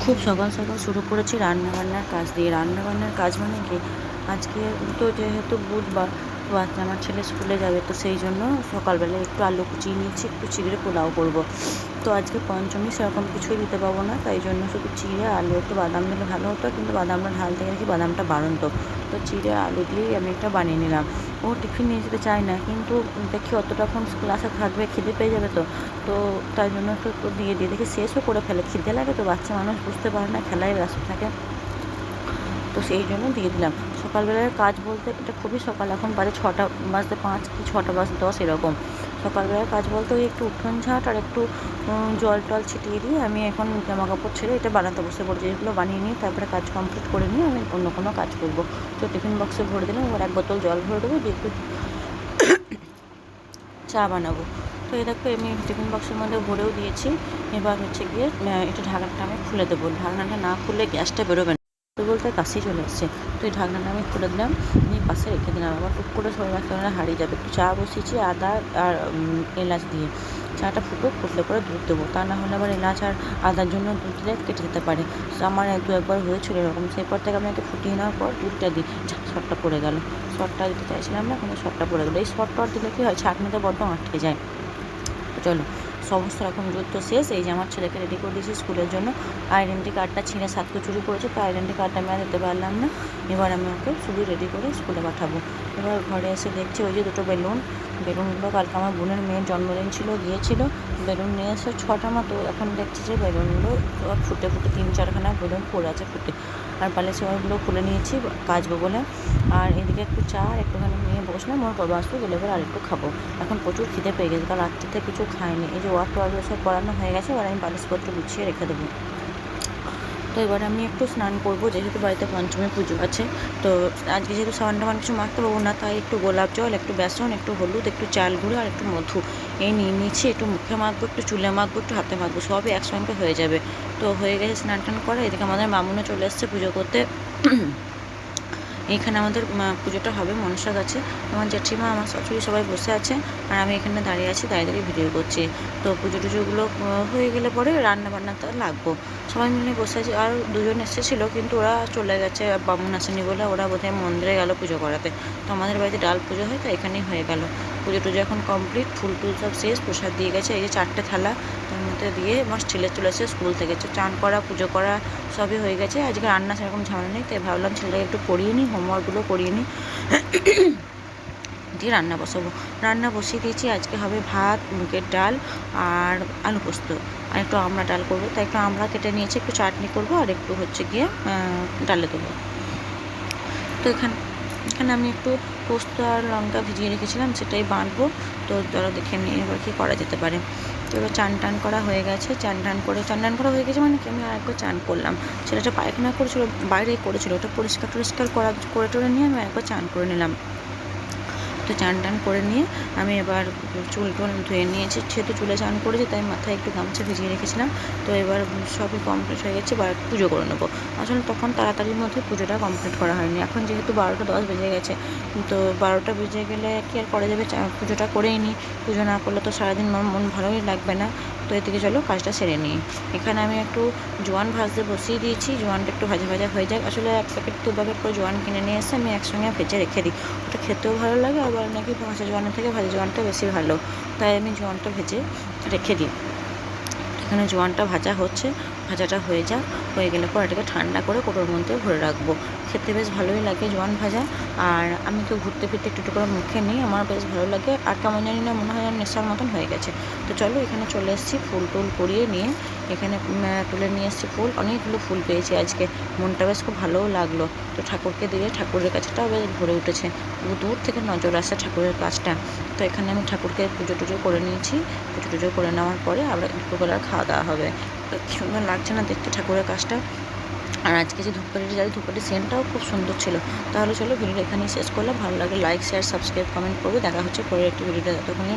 খুব সকাল সকাল শুরু করেছি রান্নাবান্নার কাজ দিয়ে। রান্নাবান্নার কাজ মানে কি, আজকে তো যেহেতু বুধবার, তো আজকে আমার ছেলে স্কুলে যাবে, তো সেই জন্য সকালবেলায় একটু আলু কুচিয়ে নিয়েছি, একটু চিড়ে পোলাও করব। তো আজকে পঞ্চমী সেরকম কিছুই দিতে পারবো না, তাই জন্য শুধু চিড়ে আলু, একটু বাদাম দিলে ভালো হতো, কিন্তু বাদামটা ঢালতে গেলে কি বাদামটা বাড়ন্ত, তো চিড়ে আলু দিয়েই আমি একটা বানিয়ে নিলাম। ও টিফিন নিয়ে যেতে চায় না, কিন্তু দেখি অতটাক্ষণ ক্লাসে থাকবে, খিদে পেয়ে যাবে, তো তাই জন্য একটু দিয়ে দেখি শেষও করে ফেলে, খিদে লাগে তো, বাচ্চা মানুষ বুঝতে পারে না, খেলায় ব্যস্ত থাকে, তো সেই জন্য দিয়ে দিলাম। সকালবেলার কাজ বলতে এটা খুবই সকাল, এখন বাজে 6টা বাজতে 5 কি 6টা বাজতে 10 এরকম। সকালবেলার কাজ বলতে ওই একটু উঠোন ঝাঁট আর একটু জল টল ছিটিয়ে দিয়ে আমি এখন জামা কাপড় ছেড়ে এটা বানাতে বসে পড়ছি। এগুলো বানিয়ে নিয়ে তারপরে কাজ কমপ্লিট করে নিয়ে আমি অন্য কোনো কাজ করব। তো টিফিন বক্সে ভরে দিলাম, এবার 1 বোতল জল ভরে দেবো, দিয়ে একটু চা বানাবো। তো এই দেখো আমি টিফিন বক্সের মধ্যে ভরেও দিয়েছি। এবার হচ্ছে গিয়ে একটু ঢাকনাটা আমি খুলে দেবো, ঢাকনাটা না খুললে গ্যাসটা বেরোবে না, তো বলতে কাশি চলে এসছে। তো এই ঢাকনাটা আমি খুলে দিলাম, নিয়ে পাশে রেখে দিলাম, আবার টুক করে সবাই বাচ্চারা হারিয়ে যাবে। একটু চা বসিয়েছি আদা আর এলাচ দিয়ে, চাটা ফুটলে পরে দুধ দেবো, তা না হলে আবার এলাচ আর আদার জন্য দুধ দিলে কেটে যেতে পারে। আমার একবার হয়েছিল এরকম, সেরপর থেকে আমি একটু ফুটিয়ে নেওয়ার পর দুধটা দিই, শর্টটা পড়ে গেল, শর্টটা দিতে চাইছিলাম না, কিন্তু শর্টটা পড়ে গেলো। এই শর্টটা দিলে কী হয়, ছাঁকনিতে বড্ড আটকে যায়। চলো, সমস্ত রকম যুদ্ধ শেষ। এই যে আমার ছেলেকে রেডি করে দিয়েছি স্কুলের জন্য, আইডেন্টি কার্ডটা ছিঁড়ে সাতকে চুরি করেছে, তো আইডেন্টি কার্ডটা আমি আর দিতে পারলাম না। এবার আমি ওকে শুধু রেডি করে স্কুলে পাঠাবো। এবার ঘরে এসে দেখছি ওই যে দুটো বেলুনগুলো কালকে আমার বোনের মেয়ের জন্মদিন ছিল, গিয়েছিল, বেলুন নিয়ে এসে 6টা মতো, এখন দেখছি যে বেলুনগুলো ফুটে 3-4খানা বেলুন পড়ে আছে ফুটে, আর বালিশের ওইগুলো খুলে নিয়েছি কাচবো বলে। আর এদিকে একটু চা আর একটুখানি নিয়ে বসলাম, ওর বাবা আসবে, গেলে এবার আর একটু খাবো। এখন প্রচুর খিদে পেয়ে গেছে, কারণ রাত্রিতে কিছু খাইনি। এই যে ওয়ার সব পড়ানো হয়ে গেছে, এবার আমি বালিশপত্র গুছিয়ে রেখে দেবো। তো এবার আমি একটু স্নান করবো, যেহেতু বাড়িতে পঞ্চমী পুজো আছে। তো আজকে যেহেতু সাবান টাবান কিছু মাখতে পারবো না, তাই একটু গোলাপ জল, একটু বেসন, একটু হলুদ, একটু চাল গুঁড়ো আর একটু মধু এই নিয়ে নিচ্ছি। একটু মুখে মাখবো, একটু চুলে মাখবো, একটু হাতে মাখবো, সবই একসঙ্গে হয়ে যাবে। তো হয়ে গেছে স্নান টান করা। এদিকে আমাদের মামুনও চলে এসছে পুজো করতে। এখানে আমাদের পুজোটা হবে মনসা গাছে। আমার জেঠিমা, আমার শাশুড়ি সবাই বসে আছে, আর আমি এখানে দাঁড়িয়ে আছি, দাঁড়িয়ে ভিডিও করছি। তো পুজোগুলো হয়ে গেলে পরে রান্নাবান্নাতে লাগবো। সবাই মিলে বসে আছি। আর দুজন এসেছিলো, কিন্তু ওরা চলে গেছে, বামুন আসেনি বলে, ওরা বোধহয় মন্দিরে গেল পুজো করাতে। তো আমাদের বাড়িতে ডাল পুজো হয়, তো এখানেই হয়ে গেল। পুজো টুজো এখন কমপ্লিট, ফুল টুল সব শেষ, প্রসাদ দিয়ে গেছে। এই যে 4টে থালা, তার মধ্যে দিয়ে আমার ছেলে চলে এসেছে স্কুল থেকে। চান করা, পুজো করা সবই হয়ে গেছে। আজকে রান্না সেরকম ঝামেলা নেই, তাই ভাবলাম ছেলেটাকে একটু পড়িয়ে নিই, হোমওয়ার্কগুলো করিয়ে নিই, দিয়ে রান্না বসাবো। রান্না বসিয়ে দিয়েছি। আজকে হবে ভাত, মুগের ডাল আর আলু পোস্ত, আর একটু আমড়া ডাল করবো, তাই একটু আমড়া কেটে নিয়েছি, একটু চাটনি করবো, আর একটু হচ্ছে গিয়ে ডালে দেবো। তো এখানে আমি একটু পোস্ত আর লঙ্কা ভিজিয়ে রেখেছিলাম, সেটাই বাঁটবো। তো ধরো দেখে নিয়ে এবার কী করা যেতে পারে। তো এবার চান টান করা হয়ে গেছে, চান টান করা হয়ে গেছে, মানে কি আমি আরেকবার চান করলাম। ছেলেটা পায়খানা করেছিল, বাইরেই করেছিল, ওটা পরিষ্কার করে টরে নিয়ে আমি একবার চান করে নিলাম। তো চান টান করে নিয়ে আমি এবার চুল টুল ধুয়ে নিয়েছি, যেহেতু চুলে চান করেছি তাই মাথায় একটু গামছা ভিজিয়ে রেখেছিলাম। তো এবার সবই কমপ্লিট হয়ে গেছে, এবার পুজো করে নেবো। আসলে তখন তাড়াতাড়ির মধ্যে পুজোটা কমপ্লিট করা হয়নি। এখন যেহেতু 12টা 10 বেজে গেছে, তো 12টা বেজে গেলে কি আর করা যাবে, পুজোটা করেই নিই। পুজো না করলে তো সারাদিন মন ভালোই লাগবে না। তো এদিকে চলো কাজটা সেরে নিই। এখানে আমি একটু জোয়ান ভাজতে বসিয়ে দিয়েছি, জোয়ানটা একটু ভাজা হয়ে যাক। আসলে 1 প্যাকেট 2 প্যাকেট করে জোয়ান কিনে নিয়ে এসে আমি একসঙ্গে ভেজে রেখে দিই, ওটা খেতেও ভালো লাগে, আবার নাকি ভাজা জোয়ানের থেকে ভাজা জোয়ানটা বেশি ভালো, তাই আমি জোয়ানটা ভেজে রেখে দিই। এখানে জোয়ানটা ভাজা হচ্ছে, ভাজাটা হয়ে গেলে পর এটাকে ঠান্ডা করে কোটোর মধ্যে ভরে রাখবো। খেতে বেশ ভালোই লাগে জোয়ান ভাজা। আর আমি তো ঘুরতে ফিরতে একটু করে মুখে নিই, আমার বেশ ভালো লাগে। আর কেমন জানি না, মনে হয় যেন নেশার মতন হয়ে গেছে। তো চলো, এখানে চলে এসেছি, ফুল টুল করিয়ে নিয়ে এখানে তুলে নিয়ে এসেছি ফুল, অনেকগুলো ফুল পেয়েছি আজকে, মনটা বেশ খুব ভালোও লাগলো। তো ঠাকুরকে দিয়ে ঠাকুরের কাছেটাও বেশ ভরে উঠেছে, দূর থেকে নজর আসে ঠাকুরের কাজটা। তো এখানে আমি ঠাকুরকে পুজো টুজো করে নিয়েছি। পুজো টুজো করে নেওয়ার পরে আবার দুপুরবেলার খাওয়া দাওয়া হবে। তো কী সুন্দর লাগছে না দেখতে ঠাকুরের কাজটা। আর আজকে যে ধূপকাঠির সেন্টটাও খুব সুন্দর ছিল। তাহলে চলো, ভিডিওটা এখানেই শেষ করলাম। ভালো লাগলে লাইক, শেয়ার, সাবস্ক্রাইব, কমেন্ট করবে। দেখা হচ্ছে পরের একটি ভিডিওটা। ততক্ষণে